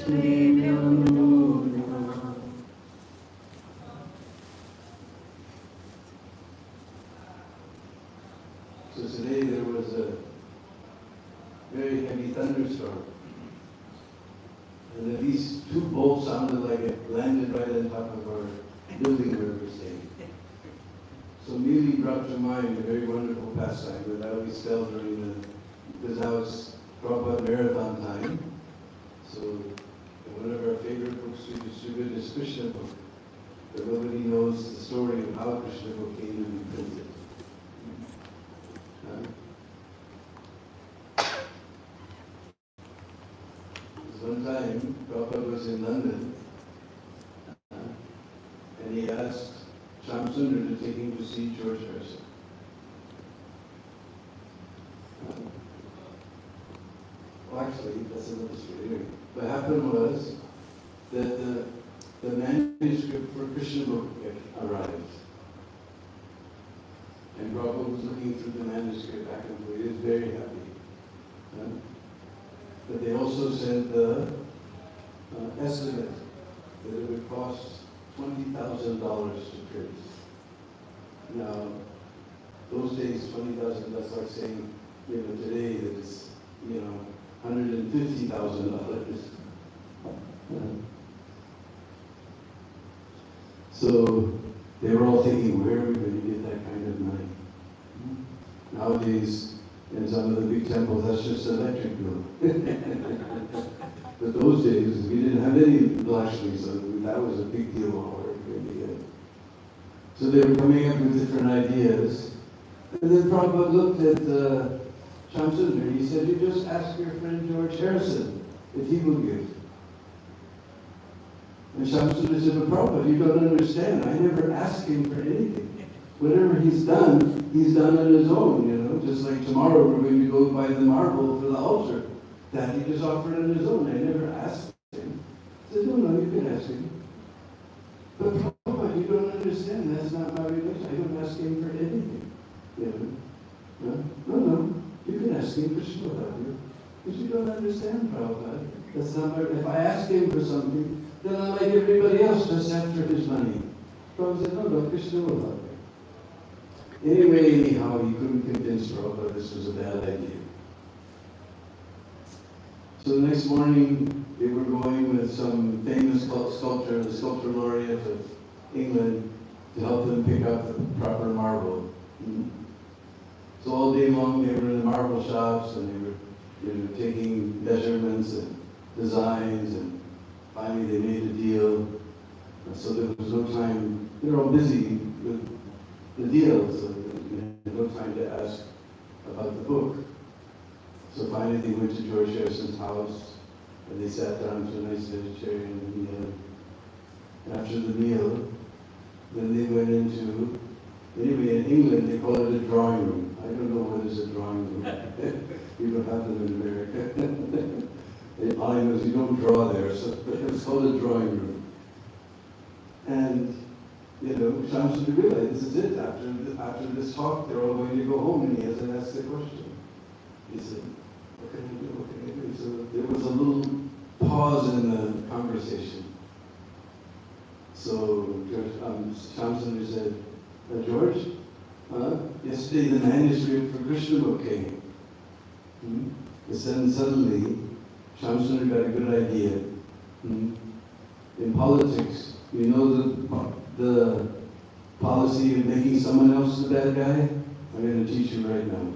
So today there was a very heavy thunderstorm. And these two bolts sounded like it landed right on top of our building where we're staying. So immediately brought to mind a very wonderful pastime that I always tell during because now it's Prabhupada Marathon time. So one of our favorite books we distribute is Krishna book. But nobody knows the story of how Krishna book came to be printed. One time, Prabhupada was in London, and he asked Shamsundar to take him to see George Harrison. Well, actually, that's another story. Anyway, what happened was that the manuscript for Krishna book had arrived. And Prabhupada was looking through the manuscript back and forth. He was very happy. But they also said the estimate that it would cost $20,000 to print. Now, those days, $20,000, that's like saying, today that it's, $150,000. So they were all thinking, where are we going to get that kind of money? Nowadays, in some of the big temples, that's just electric bill. But those days, we didn't have any Lakshmi, so that was a big deal all over India. So they were coming up with different ideas. And then Prabhupada looked at Shamsundar, he said, you just ask your friend George Harrison if he will give. And Shamsundar said, but Prabhupada, you don't understand. I never asked him for anything. Whatever he's done on his own, Just like tomorrow we're going to go buy the marble for the altar. That he just offered on his own. I never asked him. I said, no, you can ask him. But Prabhupada, you don't understand. That's not my relation. I don't ask him for anything. No. You can ask him for sure, because you don't understand, Prabhupada. That's not my. If I ask him for something, then I'm like everybody else, just after his money. Prabhupada said, no, Krishna will help me. Anyway, anyhow, he couldn't convince Prabhupada this was a bad idea. So the next morning, they were going with some famous sculptor, the sculptor laureate of England, to help them pick up the proper marble. So all day long, they were in the marble shops, and they were taking measurements and designs, and finally they made a deal. And so there was no time. They were all busy with the deal, so they had no time to ask about the book. So finally they went to George Harrison's house, and they sat down to a nice vegetarian meal. After the meal, then they went into, anyway, in England they call it a drawing room. I don't know what is a drawing room. We don't have them in America. All I know is you don't draw there, so it's called a drawing room. And Shamsundar realized this is it. After this talk, they're all going to go home, and he hasn't asked the question. He said, what can I do? What can I do? So there was a little pause in the conversation. So Shamsundar said, George, yesterday the manuscript for Krishna book came. And then suddenly, Shamsundar got a good idea. In politics, the policy of making someone else the bad guy? I'm going to teach you right now.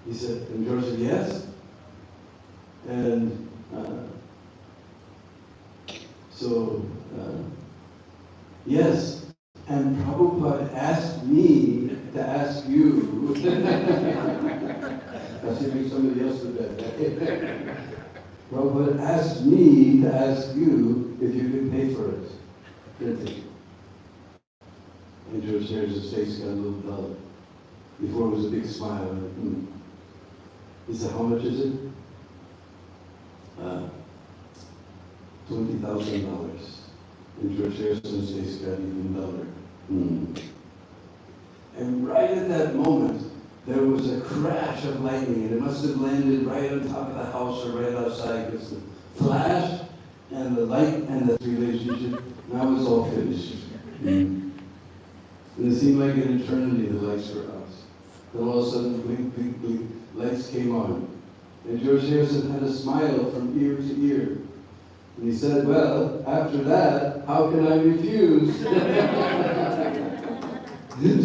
He said, and George said, yes. And yes. And Prabhupada asked me to ask you. I should make somebody else the bad guy. Prabhupada asked me to ask you if you could pay for it. Printing. And George Harrison's face got a little dull. Before it was a big smile. He said, how much is it? $20,000. And George Harrison's face got even duller. And right at that moment, there was a crash of lightning, and it must have landed right on top of the house or right outside. outside, it's the flash and the light and the relationship. Now it's all finished. And it seemed like an eternity, the lights for us. Then all of a sudden, blink, blink, blink, lights came on. And George Harrison had a smile from ear to ear. And he said, well, after that, how can I refuse?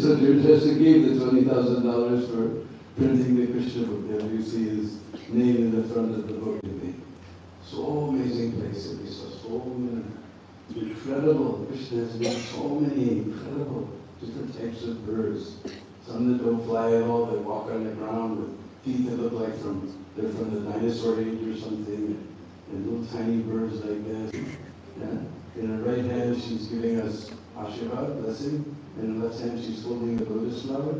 So George Harrison gave the $20,000 for printing the Krishna book. There you see his name in the front of the book. So amazing place. We saw so many incredible, Krishna has made so many incredible different types of birds. Some that don't fly at all, that walk on the ground with feet that look like they're from the dinosaur age or something, and little tiny birds like this. Yeah? In her right hand, she's giving us Ashirvad, blessing, and in her left hand, she's holding a lotus flower.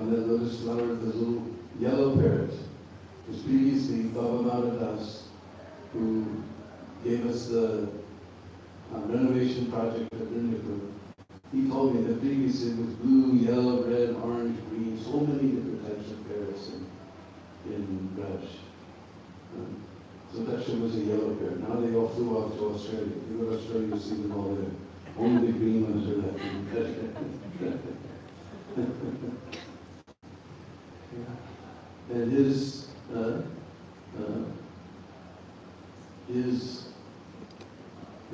On that lotus flower, there's a little yellow parrot. It was previously Baba Madhadas, who gave us the renovation project at Vrindavan. He told me that previously it was blue, yellow, red, orange, green, so many different types of parrots in Raj. So Daksha was a yellow parrot. Now they all flew off to Australia. If you go to Australia, you see them all there. Only the green ones are left. And his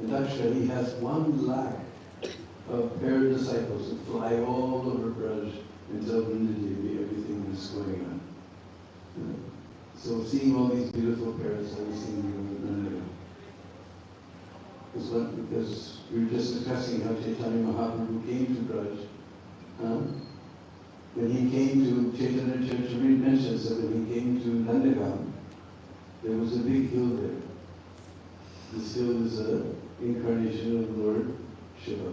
Daksha, he has 1 lakh of parrot disciples who fly all over Braj and tell Vrindadevi everything that's going on. So seeing all these beautiful parrots, I was seeing you because we were just discussing how Chaitanya Mahaprabhu came to Braj. When he came to Chaitanya Charitamrita mentions that when he came to Nandagaon, there was a big hill there. This hill is an incarnation of Lord Shiva.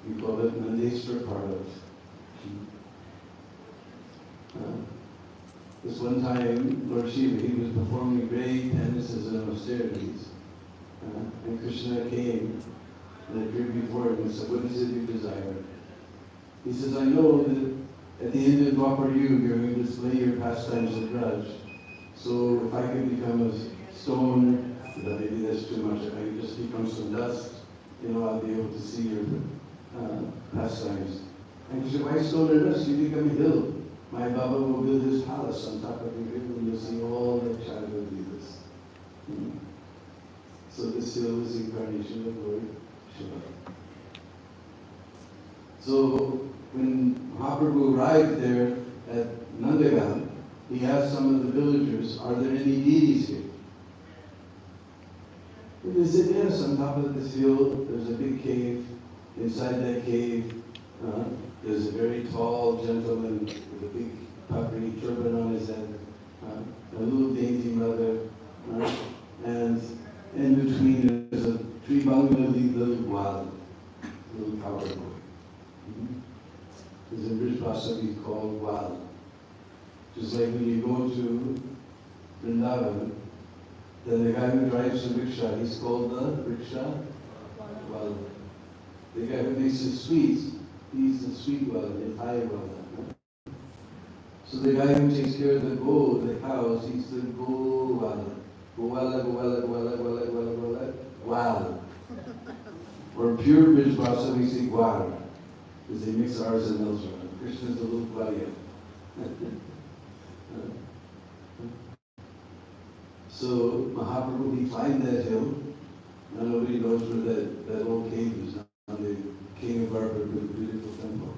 We call it Nandeswar Parvat. This one time, Lord Shiva, he was performing great penances and austerities. And Krishna came and appeared before him and said, what is it you desire? He says, I know that at the end of Dwapar Yuga, you're going to display your pastimes of Raj. So if I can become a stone, maybe that's too much. If I can just become some dust, I'll be able to see your pastimes. And he said, why stone and dust? You become a hill. My Baba will build his palace on top of your hill and you'll see all the childhood leaders. So this hill is incarnation of Lord Shiva. So when Mahaprabhu arrived there at Nandagaon, he asked some of the villagers, are there any deities here? And they said, yes, on top of this hill, there's a big cave. Inside that cave, there's a very tall gentleman with a big puckery turban on his head, a little dainty mother, and in between there's a tree Bangali little wild, little cowboy boy. There's a rich Vasavi called wild. Just like when you go to Vrindavan, then the guy who drives the rickshaw, he's called the rickshaw wild. The guy who makes the sweets, he's the sweet wild, the Thai wild. So the guy who takes care of the goat, the cows, he's the go wild. Gowala, gowala, gowala, gowala, gowala, gowala, wild. Or pure Vishvasa, we say gwar, because they mix ours and those. Krishna's the little gwarya. So Mahaprabhu, he climbed that hill. Now nobody knows where that old cave is now. The king of Barbara built a beautiful temple.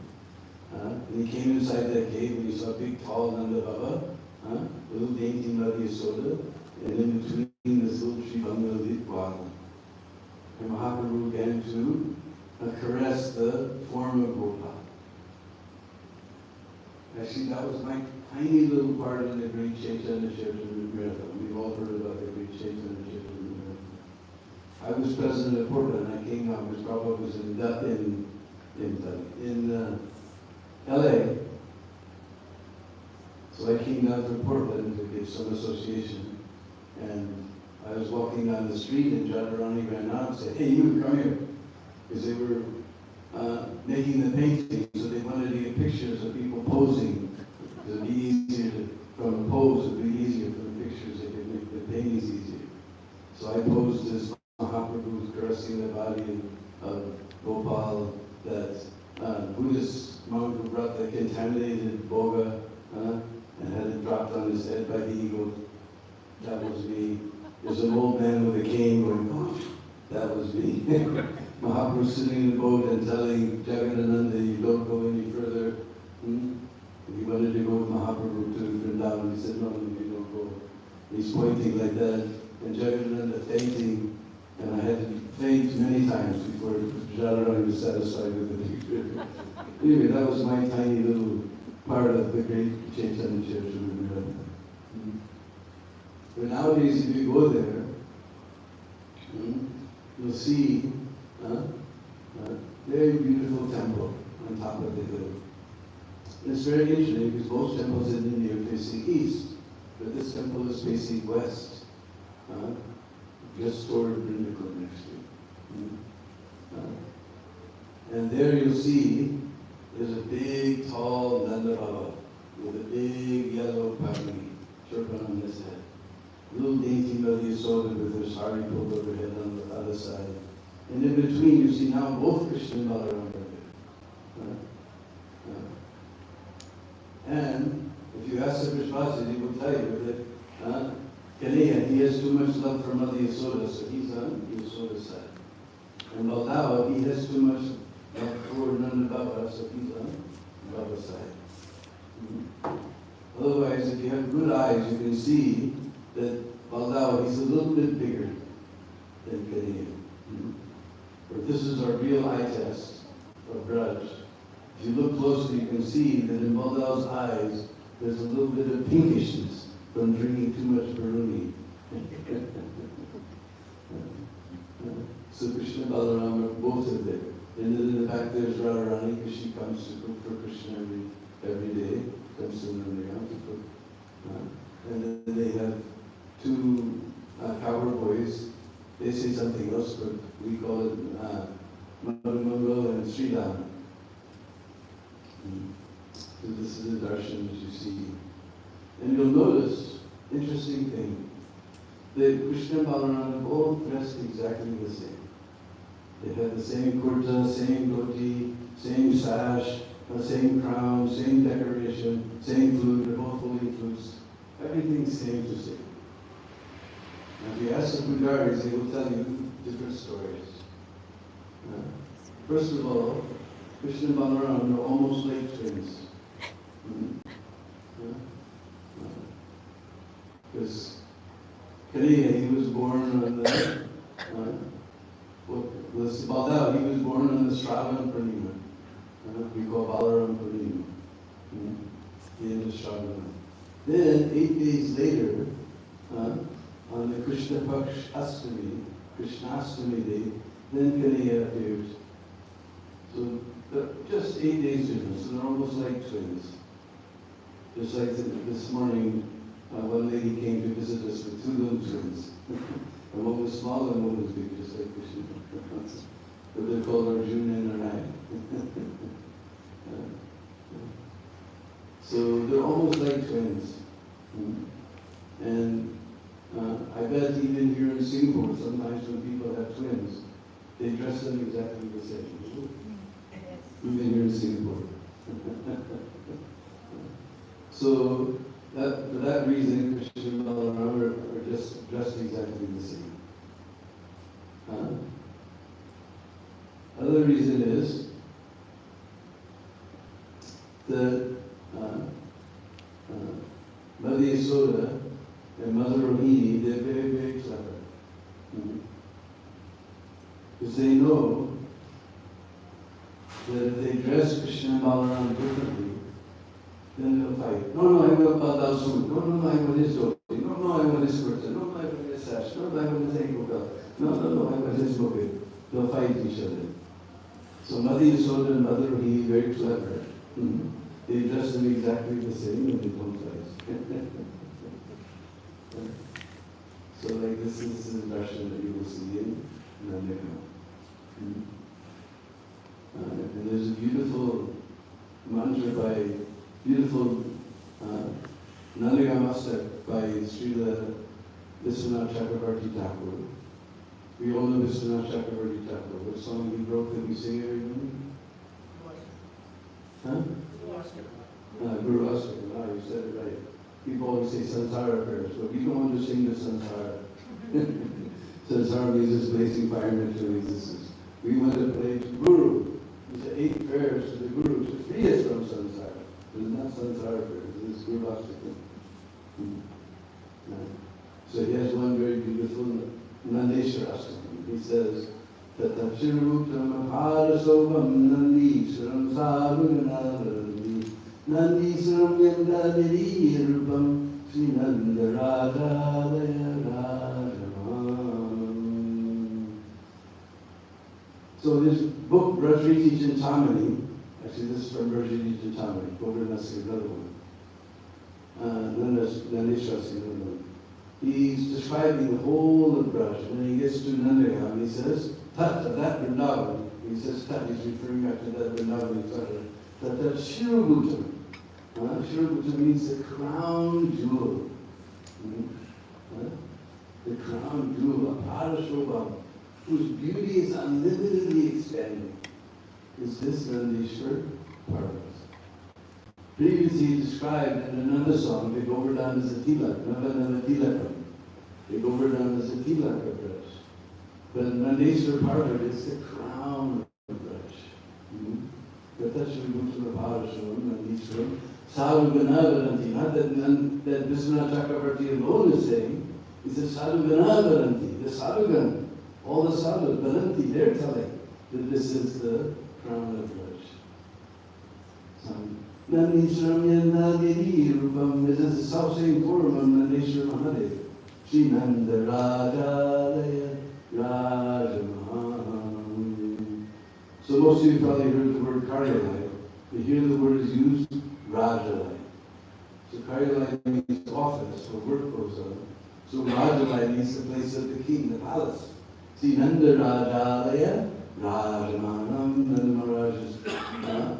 And he came inside that cave and he saw a big tall Nanda Baba, little dainty Madhya Soda, and in between this little tree Bangali wild. And Mahaprabhu began to caress the form of Gopal. Actually, that was my tiny little part in the great Chaitanya Charitamrita miracle. We've all heard about the great Chaitanya Charitamrita miracle. I was president of Portland. I came out, because Prabhupada was in LA. So I came down from Portland to get some association. And I was walking down the street and Jadharani ran out and said, hey, you come here. Because they were making the painting, so they wanted to get pictures of people posing. It would be easier to from a pose would be easier for the pictures, they could make the paintings easier. So I posed as Mahaprabhu caressing the body of Gopal, that Buddhist monk who brought the contaminated boga and had it dropped on his head by the eagle. That was me. There's an old man with a cane going, oh, that was me. Mahaprabhu sitting in the boat and telling Jagadananda, you don't go any further. He wanted to go with Mahaprabhu to Vrindavan. He said, no, you don't go. He's pointing like that, and Jagadananda fainting, and I had to faint many times before Radharani was satisfied with the picture. Anyway, that was my tiny little part of the great Chaitanya Charitamrita. But nowadays, if you go there, you'll see a very beautiful temple on top of the hill. It's very interesting because most temples in India are facing east, but this temple is facing west, just toward Vrindavan actually. And there you'll see there's a big, tall Nanda Baba with a big yellow pagri, turban on his head. Little dainty Mother Yasoda with her sari pulled over her head on the other side. And in between you see now both Krishna and Balaram are there. And if you ask the Krishnaji, he will tell you that Kanaya, he has too much love for Mother Yasoda, so he's on Yasoda's side. And Baldava, he has too much love for Nanda Baba, so he's on Baba's side. Otherwise, if you have good eyes, you can see that Baldava, he's a little bit bigger than Kanaya. But this is our real eye test of Braj. If you look closely, you can see that in Baldava's eyes, there's a little bit of pinkishness from drinking too much Baruni. So Krishna and Balaram are both are there. And then in fact, there's Radharani, because she comes to cook for Krishna every day, comes to Nandagam to cook. And then they have two cowherd boys. They say something else, but we call it Madhumangal and Sridham. So this is the darshan as you see. And you'll notice, interesting thing, that Krishna and Balaram are both dressed exactly the same. They have the same kurta, same dhoti, same sash, same crown, same decoration, same flute, they're both holding flutes. Everything's same to same. Now if you ask the Pujaris, they will tell you different stories. First of all, Krishna and Balaram are almost like twins. Because Kanaya, he was born on the Baldava, he was born on the Shravan Purnima. We call Balaram Purnima. The end of Shravan. Then 8 days later, on the Krishna Paksh Astami, Krishnastami day, then Kanaya appears. So just 8 days difference, so they're almost like twins. Just like this morning, one lady came to visit us with two little twins. And one was small and one was big, just like Krishna. But they're called Arjuna and Narayan. So they're almost like twins. And I bet even here in Singapore, sometimes when people have twins, they dress them exactly the same. Even here in Singapore. So for that reason, Krishna and Balaram are just dressed exactly the same. Another reason is that Mother Yasoda and Mother Rohini, they're very, very clever. Because they know that if they dress Krishna and Balaram differently, then they'll fight. No, I want Baldava's suit. No, I want his dhoti. No, I want his kurta. No, I want his sash. No, I want his ankle belt. No, I want his mobile. They'll fight each other. So Mother Yasoda and Mother Rohini, very clever. They dress them exactly the same and they don't fight. So like this is the darshan that you will see in Nandagam. And there's a beautiful mantra by beautiful Nandagam Mastaka by Srila Vishwanath Chakravarti Thakur. We all know Vishwanath Chakravarti Thakur. What song he wrote that we sing every morning? Huh? Guru Astaka. Ah, you said it right. People always say Sansara prayers, but we don't want to sing the Sansara. Sansara means this blazing fire mental existence. We want to play to Guru. We say 8 prayers to the Guru to free us from Sansara. But it's not Sansara prayers, it's Guru Astaka. So he has one very beautiful Nandeshwara Astaka. He says, Tatachirutam Aparasobam Nandishwaram Sadhuganarandi Nandishwaram Yandadirupam Sri Nandaradaya Rajamam. So this book, Brajriti Chintamani, actually this is from Brajriti Chintamani, Govardhanasi, another one. Nandeshwara Singh. He's describing the whole of Braj. When he gets to Nandayam, he says, Tata, that Vrindavan. He says, Tata, he's referring back to that Vrindavan, etc. Tata Shirubhutam. Shirubhutam means the crown jewel. The crown jewel, Aparashobham, whose beauty is unlimitedly expanding. Is this Nandeshwar Parvati? Previously described in another song, the Govardhan is a tilak, Nava tilakam. The Govardhan is a tilak of Braj. But Nandeshwar Parvati is the crown of Braj. Gatashvibhutam Bharasham, Nandeshwar, Sadhugana-varanti. Not that Vishwanath Chakravarti alone is saying, he says Sadhugana-varanti. The Sadhugan, all the sadhus, varanti, they're telling that this is the crown of Braj. Nandishwaram Yandadiri Rupam. This is the self-same form of Nandeshwar Mahadev. Sri Nanda Rajadaya Rajamaham. So most of you probably heard the word Karyalaya, but here the word is used, Rajalaya. So Karyalaya means office, where work goes on. So Rajalaya means the place of the king, the palace. Sri Nanda Rajadaya Rajamanam. Nanda Maharaj's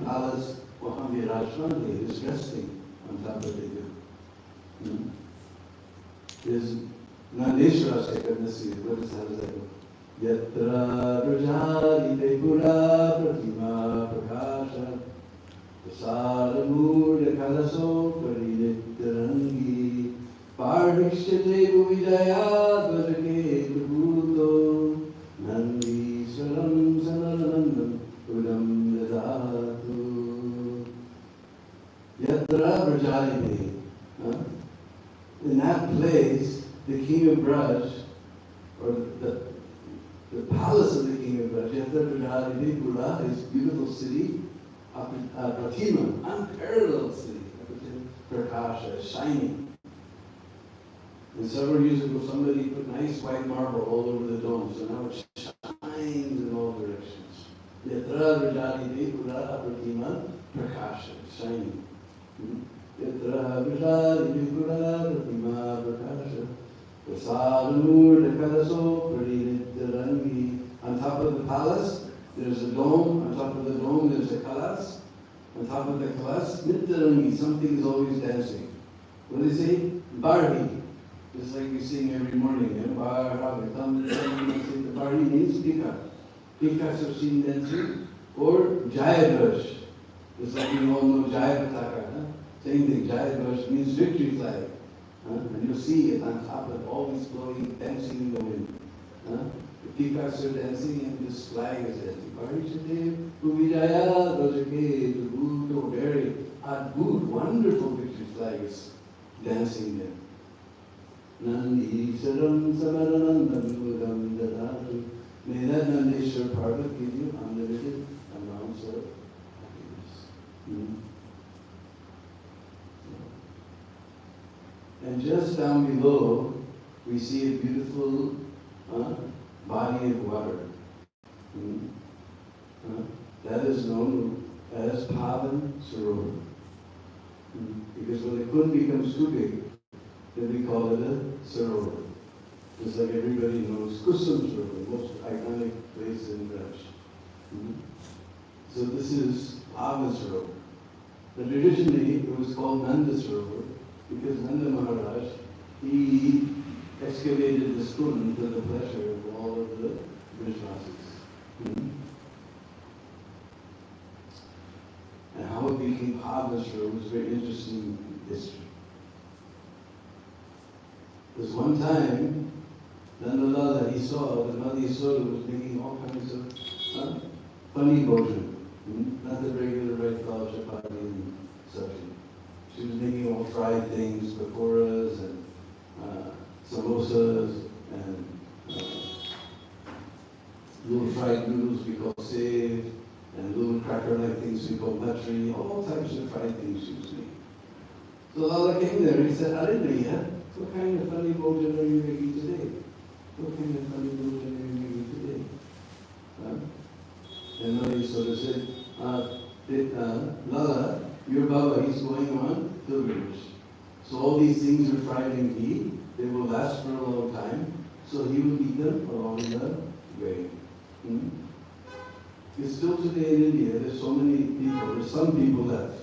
palace. Virajmani is resting on top of the hill. There's Nandeshwara Astaka, let's see, what is that? Yatra Brajadi Devura Pratima Prakasha Prasada Murya Kalaso Parinitarangi Pardikshate Bhuvidaya Dvajake Bhuto Nandishwaram Sanaranandam Udam Dadatu Yatra Brajadi. In that place, the king of Braj, or the palace of the king of Braj, Yatra Brajadi Pura, his beautiful city, Pratima, unparalleled city, Prakasha, shining. And several years ago, somebody put nice white marble all over the dome, so now it shines in all directions. Yatra Brajadi Pura, Pratima, Prakasha, shining. Yatra Brajadi Pura, Pratima, Prakasha. On top of the palace, there's a dome. On top of the dome, there's a kalas. On top of the kalas, nityarangi, something is always dancing. What do they say? Barhi. Just like we sing every morning. The barhi means peacock. Peacocks are seen dancing. Or Jayadvash. Just like we all know Jayapataka. Same thing, Jayadvash means victory flag. And you'll see it on top of always blowing, dancing in the wind. The peacocks are dancing and this flag is dancing. Very Adbhut, wonderful victory flag is dancing there. Nandisharam Samaranandam Dadatu. May that Nandeshwar Parvati give you unlimited amounts of happiness. And just down below, we see a beautiful body of water. That is known as Pavan Sarovar. Because when the kund becomes too big, then we call it a Sarovar. Just like everybody knows Kusum Sarovar, the most iconic place in Braj. So this is Pavan Sarovar. But traditionally, it was called Nanda Sarovar. Because Nanda Maharaj, he excavated the stone for the pleasure of all of the Brajvasis. And how it became Padmashra was very interesting history. There's one time, Nandalala, he saw that Mother Yasoda was making all kinds of funny bhojan, not the regular red cloud chapati and such. She was making all fried things, pakoras and samosas and little fried noodles we call save, and little cracker-like things we call matri, all types of fried things she was making. So Lala came there and he said, Arinaya, what kind of funny bhojan are you making today? What kind of funny bhojan are you making today? And Mother Yasoda said, Lala, your Baba, he's going on pilgrimage. So all these things are fried in ghee, they will last for a long time, so he will eat them along the way. Because still today in India, there's so many people, there's some people left,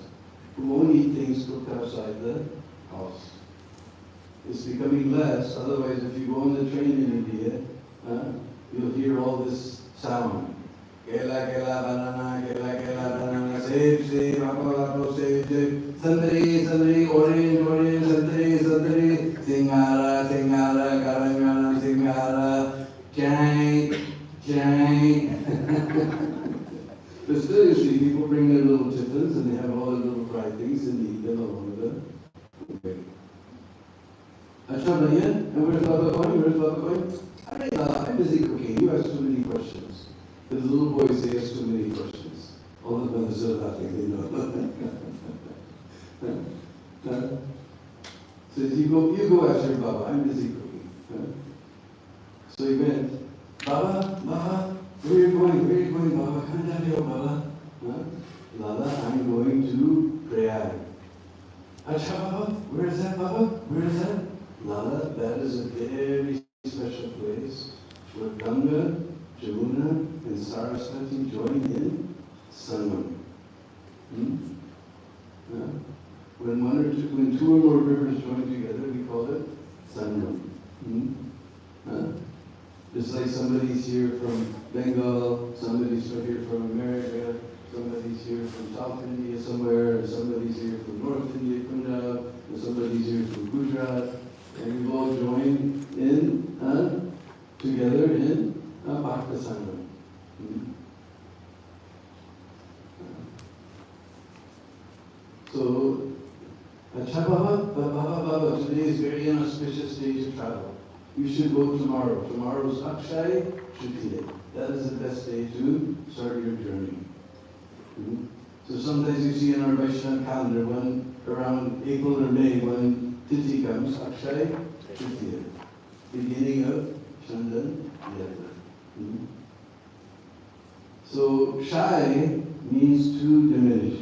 who won't eat things cooked outside the house. It's becoming less, otherwise if you go on the train in India, you'll hear all this sound. Kela, kela, banana, save, save, apple, save, save, sandari, orange, sandari, singara, karangana, singara, chang. But still you see, people bring their little tiffins and they have all the little fried things and they eat them along the way. Acha Bhaiya, and where's Baba going? I'm busy cooking, you ask too many questions. The little boys, they ask too many questions. All the mothers are laughing, they know. So you go ask your Baba, I'm busy cooking. So he went, Baba, where are you going, Baba? Come down here, Baba. Lala, I'm going to Prayag. Acha Baba, where is that, Baba? Where is that? Lala, that is a very special place where Ganga, Jamuna, and Saraswati join in Sangam. When two or more rivers join together, we call it Sangam. Just like somebody's here from Bengal, somebody's here from America, somebody's here from South India somewhere, and somebody's here from North India, Punjab, and somebody's here from Gujarat, and we all join in together in Bhakta Sangam. So, Acha Baba, today is very inauspicious day to travel. You should go tomorrow. Tomorrow's Akshay Tritiya. That is the best day to start your journey. So sometimes you see in our Vaishnava calendar, when around April or May, when Tithi comes, Akshay Tritiya, beginning of Chandan Yatra. So Shai means to diminish,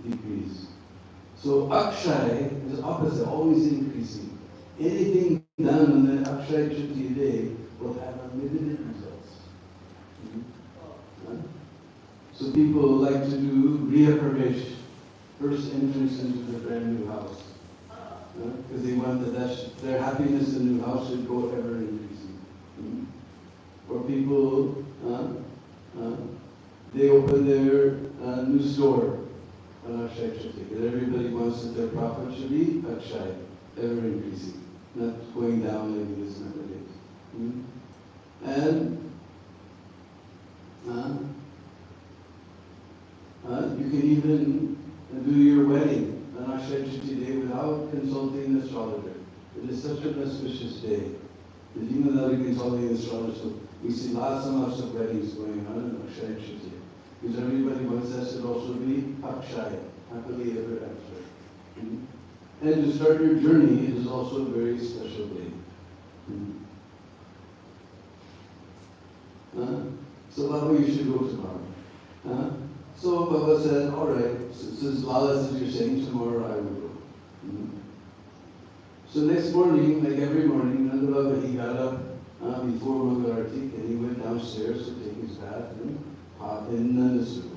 decrease. So Akshay is opposite, always increasing. Anything done on the Akshay Tritiya day will have unlimited results. So people like to do Griha Pravesh, first entrance into the brand new house. Because they want that their happiness in the new house should go ever increasing. Or people, they open their new store on Akshay Tritiya. Because everybody wants that their profit should be Akshay, ever increasing, not going down like it is nowadays. And you can even do your wedding on Akshay Tritiya day without consulting an astrologer. It is such an auspicious day that even without consulting an astrologer, we see lots and lots of weddings going on in Akshay Tritiya. Because everybody wants that should also be Akshay, happily ever after. And to start your journey, it is also a very special day. So Baba, you should go tomorrow. So Baba said, all right, since Lala says you're saying tomorrow, I will go. So next morning, like every morning, Nanda Baba, he got up before Mangal Arati and he went downstairs to take his bath and hop in the Suda.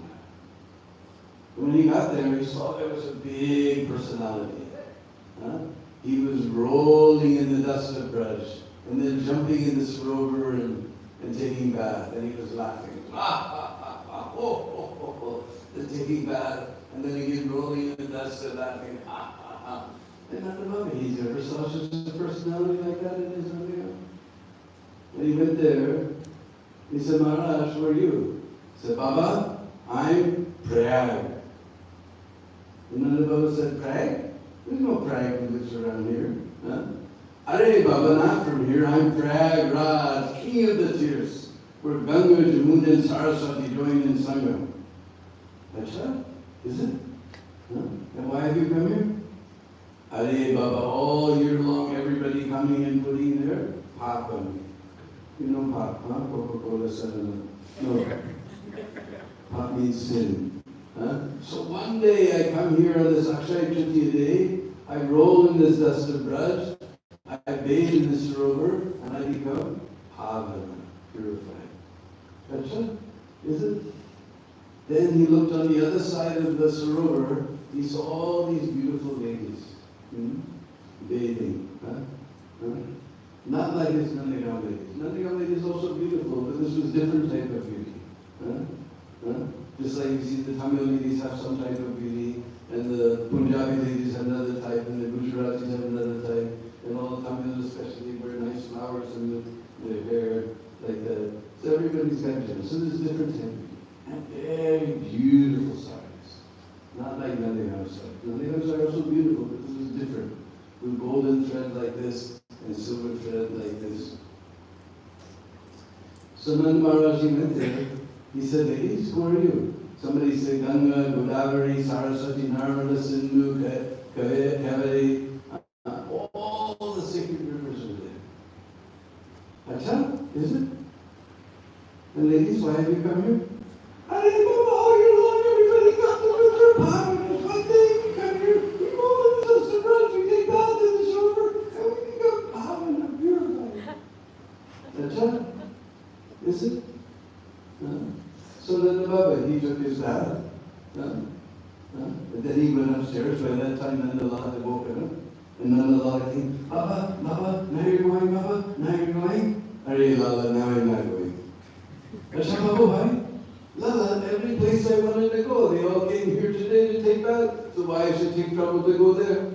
When he got there, he saw there was a big personality. He was rolling in the dust of Braj, and then jumping in the Sarovar and taking bath, and he was laughing. And taking bath, and then again rolling in the dust and laughing. And not above it. He's ever saw such a personality like that in his own life. When he went there, he said, Maharaj, who are you? He said, Baba, I'm Prayag. And Nanda Baba said, Prayag? There's no Prayag who lives around here. Arey Baba, not from here. I'm Prayag Raj, king of the Tirthas, where Ganga, Jamuna, and Saraswati join in Sangam. Acha? Is it? And why have you come here? Arey Baba, all year long, everybody coming and putting their pop on me. You know pop, huh? Coca-Cola 7. No. Pop means sin. So one day I come here on this Akshaya Tritiya day, I roll in this dust of Braj, I bathe in this Sarovar, and I become Pavana, purified. Acha? Is it? Then he looked on the other side of the Sarovar, he saw all these beautiful ladies bathing. Not like his Nandagaon ladies. Nandagaon lady is also beautiful, but this was different type of beauty. Just like you see the Tamil ladies have some type of beauty, and the Punjabi ladies have another type, and the Gujaratis have another type, and all the Tamils especially wear nice flowers in their hair, like that. So everybody's got different. So there's different type of beauty. And very beautiful saris. Not like Nandagaon saris. Nandagaon saris are also beautiful, but this is different. With golden thread like this, and silver thread like this. So Nanda Maharaj went there. He said, ladies, who are you? Somebody said, Ganga, Godavari, Saraswati, Narmada, Sindhu, Kaveri. All the sacred rivers are there. Acha, is it? And ladies, why have you come here? I didn't come all year long. Everybody got to do their part. It's one day we come here. We go in the dust of Braj, we take bath in the Sarovar, and we become Pavana, purified. Acha, is it? So then Baba, he took his bath. And then he went upstairs. By that time, Nandalal had woken up. And Nandalal came, Baba, Baba, now you're going, Baba, now you're going. Arey Lala, now I'm not going. Acha Baba, why? Lala, every place I wanted to go, they all came here today to take bath. So why I should take trouble to go there?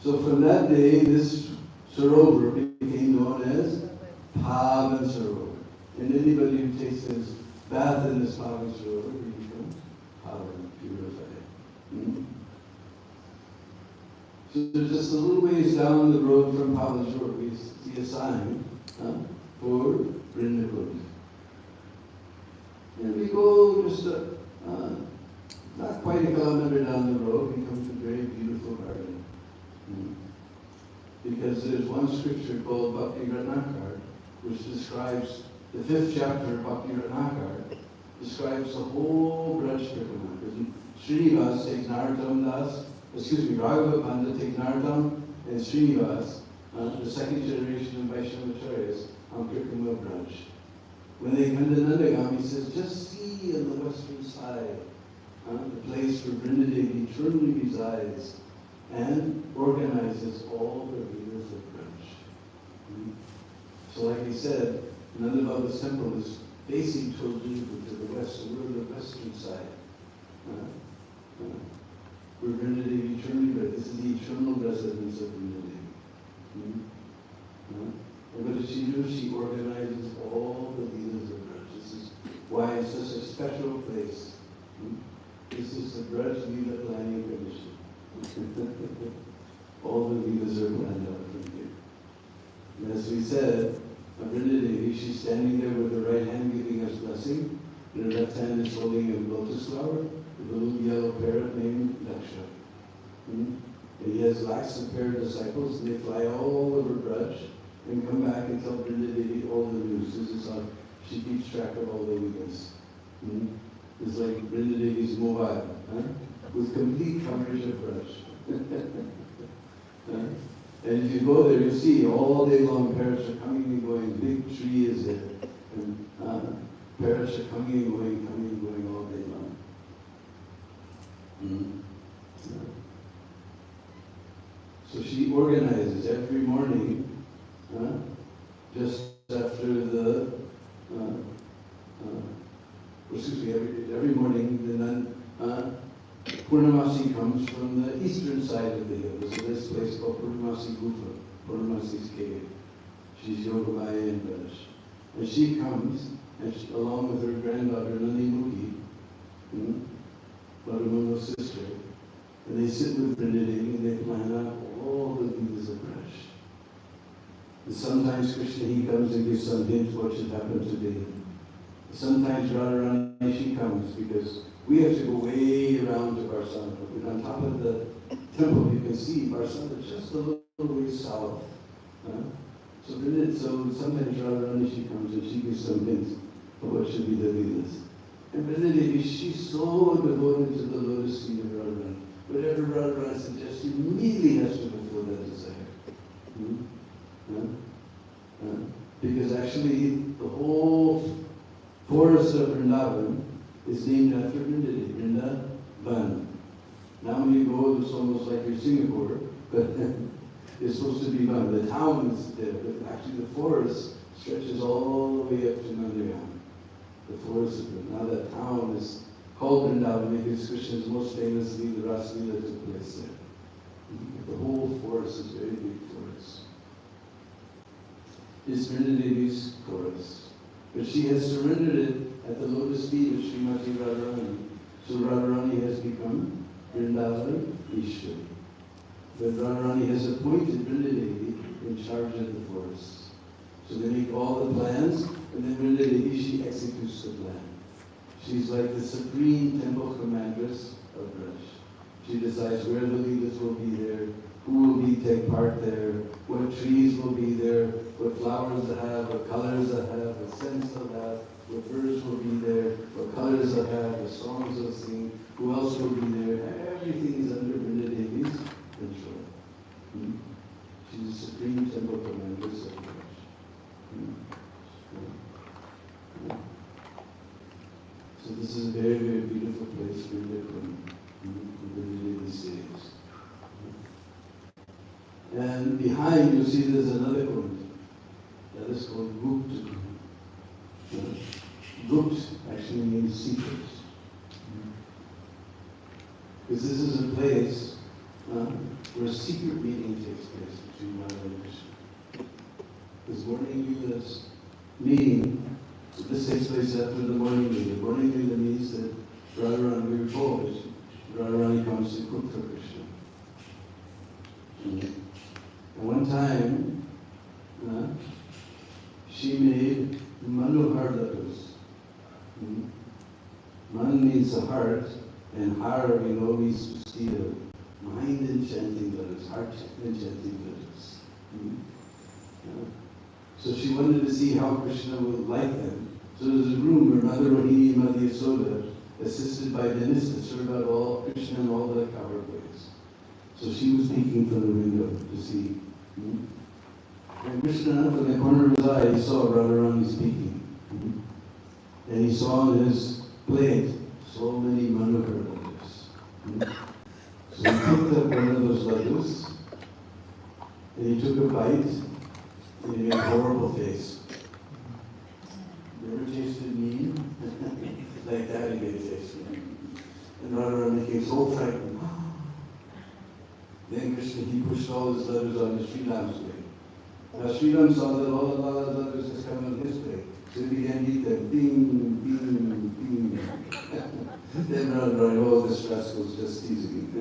So from that day, this Sarovar became known as Pavan Sarovar. And anybody who takes his bath in this Pavan Sarovar, he becomes Pavan, purified. So just a little ways down the road from Pavan Sarovar, we see a sign for Vrindavan. And we go just not quite a kilometer down the road, we come to a very beautiful garden. Because there's one scripture called Bhakti Ratnakar, which describes the 5th chapter of Bhakti Ratnakar, describes the whole Braj Kirtana. Because Srinivas takes Narottam Das, Raghava Pandit takes Narottam, and Srinivas, the second generation of Vaishnavacharyas, on Kirtana Braj. When they come to Nandagaon, he says, just see on the western side, the place where Vrindadevi truly resides and organizes all the leaders of Braj. So like he said, Nanda Baba's temple is facing towards to the west, so we're on the western side. Where Vrindadevi truly, this is the eternal residence of Vrindadevi. And what does she do? She organizes all the leaders of Braj. This is why it's such a special place. This is the Braj Leela Planning Commission. All the leaders are planned out from here. And as we said, Vrindadevi, she's standing there with her right hand giving us blessing, and her left hand is holding a lotus flower with a little yellow parrot named Daksha. And he has lakhs of parrot disciples, and they fly all over Braj and come back and tell Vrindadevi all the news. This is how she keeps track of all the events. It's like Vrindadevi's mobile, with complete coverage of Braj. And if you go there, you see all day long parrots are coming and going. Big tree is there. And parrots are coming and going all day long. organizes every morning, just after the, every morning, then Purnamasi comes from the eastern side of the hill. There's this place called Purnamasi Gufa, Purnamasi's cave. She's Yogamaya in British. And she comes, and along with her granddaughter Nandi Mukhi, Madhumanga's sister, and they sit with Vrindadevi and they plan out all the leelas of British. And sometimes Krishna, he comes and gives some hints what should happen today. Sometimes Radharani, she comes because we have to go way around to Barsana. On top of the temple, you can see Barsana just a little way south. So sometimes Radharani, she comes and she gives some hints of what should be the leelas. And Vrindadevi, she's so devoted to the lotus feet of Radharani. Whatever Radharani suggests, she immediately has to fulfill that desire. Because actually, the whole forest of Vrindavan is named after Vrindadevi, Vrindavan. Now when you go, it's almost like you're Singapore, but it's supposed to be Van. The town is there, but actually the forest stretches all the way up to Nandagram. The forest of Vrindavan. Now that town is called Vrindavan because Krishna's most famously the Rasa Leela took place there. The whole forest is a very big forest. It's Vrindadevi's forest. But she has surrendered it at the lotus feet of Srimati Radharani. So Radharani has become Vrindavan Ishwari. But Radharani has appointed Vrindadevi in charge of the forest. So they make all the plans, and then Vrindadevi, she executes the plan. She's like the supreme temple commandress of Braj. She decides where the leelas will be there, who will take part there, what trees will be there, what flowers they have, what colors they have, what scents they'll have, what birds will be there, what colors they'll have, what songs they'll sing, who else will be there. Everything is under Vrindadevi's control. She's the supreme temple commandress of Braj. So this is a very, very beautiful place where Vrindavan stays. And behind you see there's another kund. That is called Gupt. Gupt actually means secret. Because this is a place where a secret meeting takes place between Radha and Krishna. This morning leela's meeting, this takes place after the morning leela. Morning leela means that Radharani, we were told, Radharani comes to cook for Krishna. And one time, she made Manohar laddus. Man means the heart, and Har, we know, means to steal. Mind enchanting laddus, heart enchanting laddus. So she wanted to see how Krishna would like them. So there's a room where Mother Rohini and Mother Yasoda, assisted by Dennis, to serve out all Krishna and all the cover plates. So she was peeking from the window to see. And Krishna, from the corner of his eye, he saw Radharani speaking. And he saw on his plate so many Manohar laddus. So he picked up one of those laddus, and he took a bite, and he made a horrible face. You ever tasted meat? Like that he made a face. And Radharani became so frightened. Then Krishna, he pushed all his laddus on Sri Ram's way. Now Sri Ram saw that all the laddus has come on his way. So he began to eat them. Bing, bing, bing. Then Radharani, oh, this rascal is just teasing me.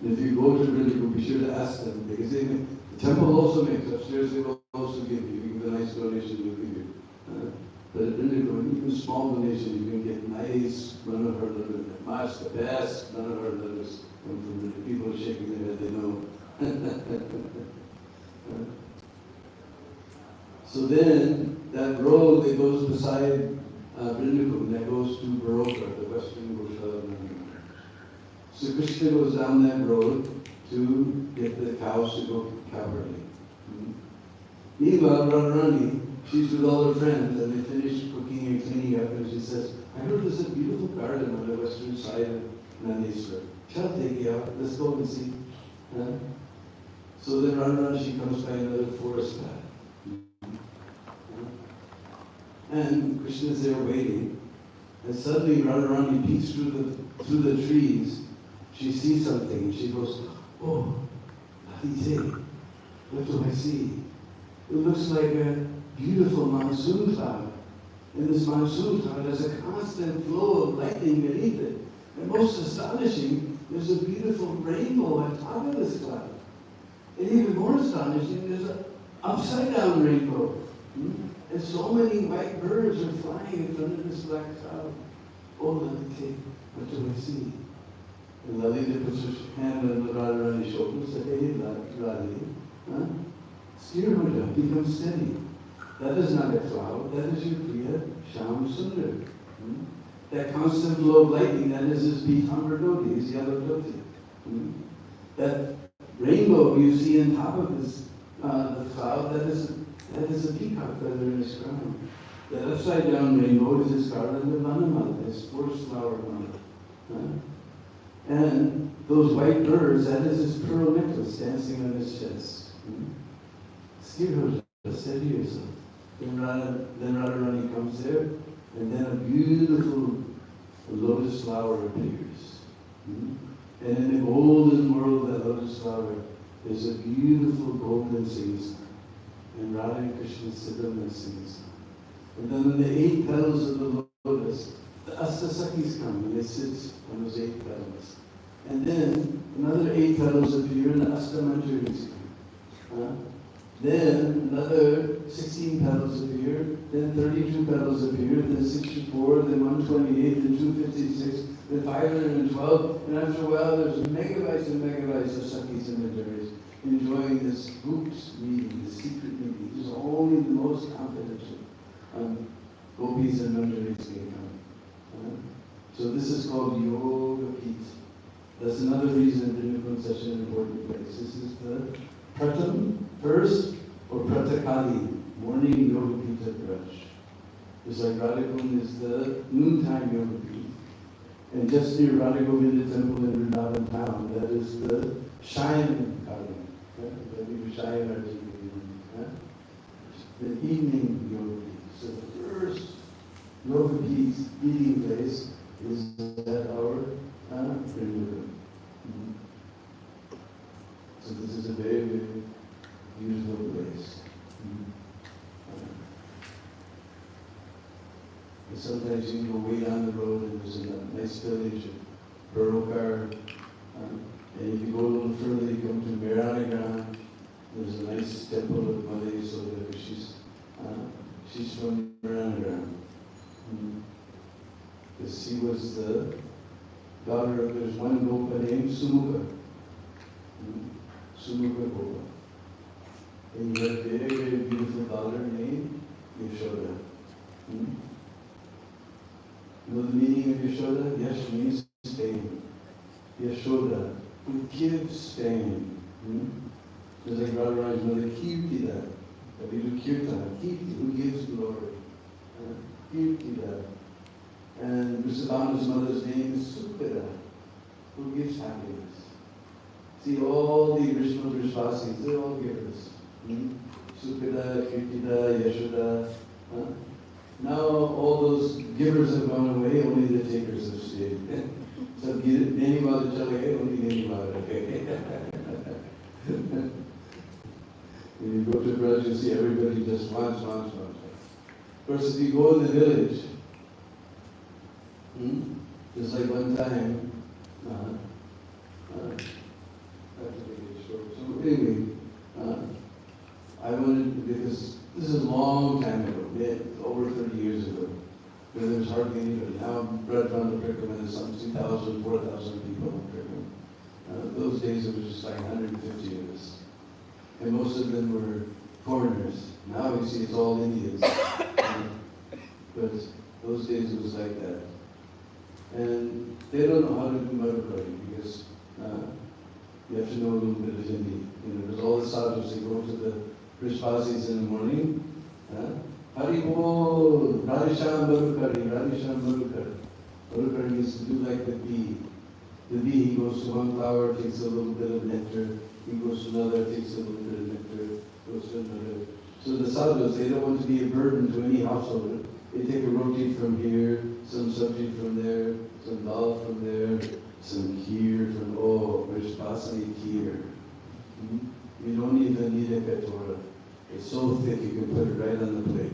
If you go to Vrindavan, be sure to ask them, because the temple also makes upstairs, they will also give you. You give a nice donation, they'll give you. But at Vrindavan, even small donation, you can get nice Manohar laddus. Much the best Manohar laddus come from Vrindavan. People are shaking their head, they know. So then, that road that goes beside Vrindavan, that goes to Baroka, the western Goshala Mandir. So Krishna goes down that road to get the cows to go cow-herding. Meanwhile, Radharani, she's with all her friends, and they finish cooking and cleaning up, and she says, I heard there's a beautiful garden on the western side of Nandeswar. I'll take you out. Let's go and see. Huh? So then Radharani comes by another forest path. And Krishna is there waiting. And suddenly Radharani peeks through the trees. She sees something and she goes, oh, Adite, what do I see? It looks like a beautiful monsoon cloud. And this monsoon cloud has a constant flow of lightning beneath it. And most astonishing, there's a beautiful rainbow on top of this cloud. And even more astonishing, there's an upside-down rainbow. And so many white birds are flying in front of this black cloud. Oh, Lalita, what do I see? And Lalita puts her hand on Radharani's shoulder and said, hey, Lalita, huh? Sthira, become steady. That is not a cloud, that is your Priya Shyam Sundar. That constant flow of lightning, that is his Pitambar Dhoti, his yellow dhoti. That rainbow you see on top of this, the cloud, that is a peacock feather in his crown. That upside down rainbow is his scarlet vanamala, his first flower mala. And those white birds, that is his pearl necklace dancing on his chest. Sthira, steady yourself. Then Radharani comes there, and then a beautiful lotus flower appears. And in the golden world of that lotus flower, there's a beautiful golden singing song. And Radha and Krishna sit on that singing song. And then on the 8 petals of the lotus, the Astasakis come, and they sit on those 8 petals. And then another 8 petals appear, and the Astamanjaris come. Then another 16 petals appear, then 32 petals appear, then 64, then 128, then 256, then 512, and after a while there's megabytes and megabytes of Sakis and Manjaris enjoying this groups meeting, this secret meeting. This is only the most confidential gopis and Manjaris can come. So this is called Yoga Pita. That's another reason Vrindavan is such an important place. This is the Pratham, first, or Pratakali, morning Yoga Pita brush. Just like Radhakund is the noontime Yoga Pita. And just near Radha Govinda temple in Vrindavan town, that is the Shayan Kali. The evening Yoga Pita. So the first Yoga Pita eating place is at our Vrindavan. So this is a very, very beautiful place. And sometimes you can go way down the road and there's a nice village of Barokar. And if you go a little further, you come to Meranagram. There's a nice temple of Mother Yasoda. She's from Meranagram. Because she was the daughter of, there's one Gopa named Sumukha. Sumukha Gopa. And you have a very, very beautiful daughter named Yashoda. You know the meaning of Yashoda? Yash means fame. Yashoda, who gives fame. Just like Radharani's mother, Kirtida. That we do kirtan. Kirti, who gives glory. Kirtida. And Vrishabhanu's mother's name is Sukhada, who gives happiness. See, all the original Vrishvasis, they're all givers. Sukhada, Kirtida, Yashoda. Now all those givers have gone away, only the takers have stayed. So Neni Mother Chalake, only Neni Mother. When you go to Braj, you see everybody just wants. Of course, if you go in the village, just like one time, so anyway, I wanted, because this is a long time ago, over 30 years ago, where there was hardly anybody. Now, Braj Vandapurkam, there's some 2,000, 4,000 people in Purkam. Those days it was just like 150 of us. And most of them were foreigners. Now you see it's all Indians. But those days it was like that. And they don't know how to do Madhukari because you have to know a little bit of Hindi. There's all the sadhus, they go to the Vrishvasis in the morning. Hari Bol, Radhisham Madhukari, Radhisham Madhukari. Madhukari means to do like the bee. the bee, he goes to one flower, takes a little bit of nectar, he goes to another, takes a little bit of nectar, goes to another. So the sadhus, they don't want to be a burden to any householder. They take a roti from here, some sabji from there, some dal from there, some kheer from, oh, there's basmati kheer. You don't even need a katora. It's so thick you can put it right on the plate.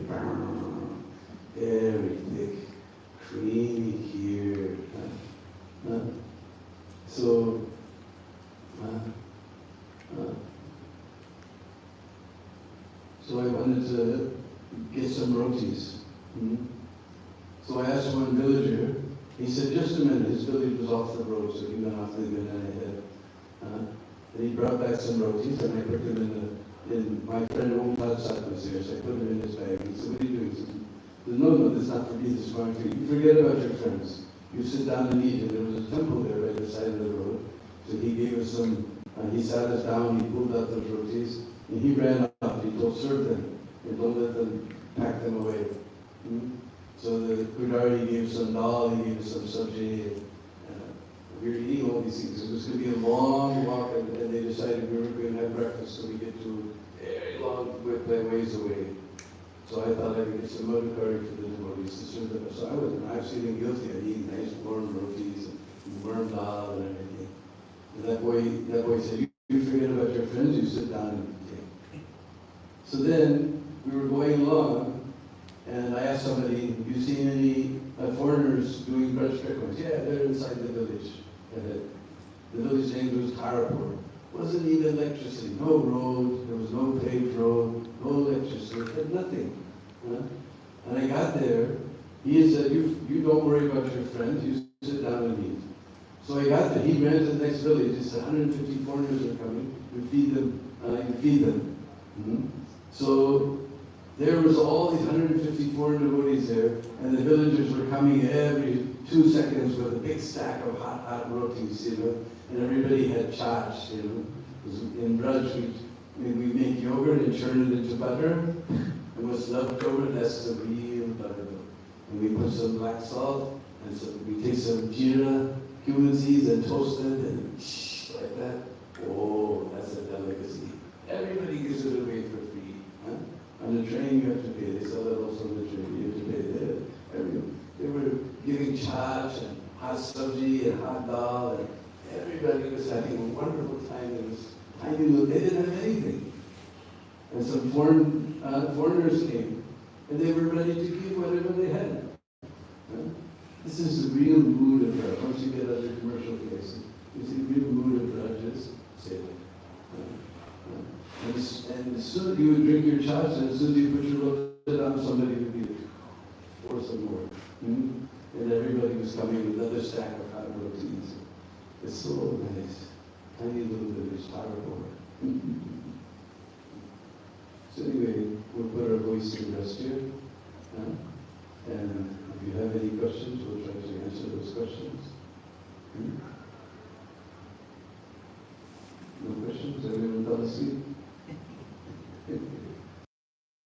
Very thick, creamy kheer. So I wanted to get some rotis. So I asked one villager, he said, just a minute, his village was off the road, so he went off the good and ahead. And he brought back some rotis, and I put them in my friend Om Sat was there, so I put them in his bag. He said, what are you doing? He said, no, this is not for me, this is for you. You forget about your friends. You sit down and eat, and there was a temple there right beside the road. So he gave us some, he sat us down, he pulled out those rotis, and he ran off. He told, serve them, and don't let them pack them away. So the Pujari gave some dal, he gave us some sabji, and we were eating all these things. It was going to be a long walk, and they decided we were going to have breakfast, so we get to a very long ways away. So I thought I would get some mud curry for the devotees to serve them. So I was feeling guilty. I'd eat nice warm rotis and warm dal and everything. And that boy said, you forget about your friends, you sit down and take. So then we were going along, and I asked somebody, have you seen any foreigners doing brunch breakfast? Yeah, they're inside the village. The village name was Tarapur. Wasn't even electricity, no road, there was no paved road, no electricity, had nothing. And I got there, he said, you don't worry about your friends, you sit down and eat. So I got there, he ran to the next village, he said, 150 foreigners are coming, you feed them. So there was all these 150 foreign devotees there, and the villagers were coming every 2 seconds with a big stack of hot rotis, and everybody had chach, In Braj, we make yogurt and churn it into butter, and what's left over, that's the real butter. And we put some black salt, and so we take some jeera, cumin seeds, and toast it, and like that. Oh, that's a delicacy. Everybody gives it away for free. On the train, you have to pay. They sell that also on the train. You have to pay. They were giving chach and hot sabji and hot dal, and everybody was having a wonderful time. It was tiny little. They didn't have anything, and some foreigners came, and they were ready to give whatever they had. This is the real mood of Raj. Once you get other commercial places, you see the real mood of Raj is sailing. And as soon as you would drink your chach, and as soon as you put your roti down, somebody would be there. Or some more. And everybody was coming with another stack of hot rotis. It's so nice. Tiny little village, Tarapur. So anyway, we'll put our voice to rest here. And if you have any questions, we'll try to answer those questions. No questions? Everyone fell asleep?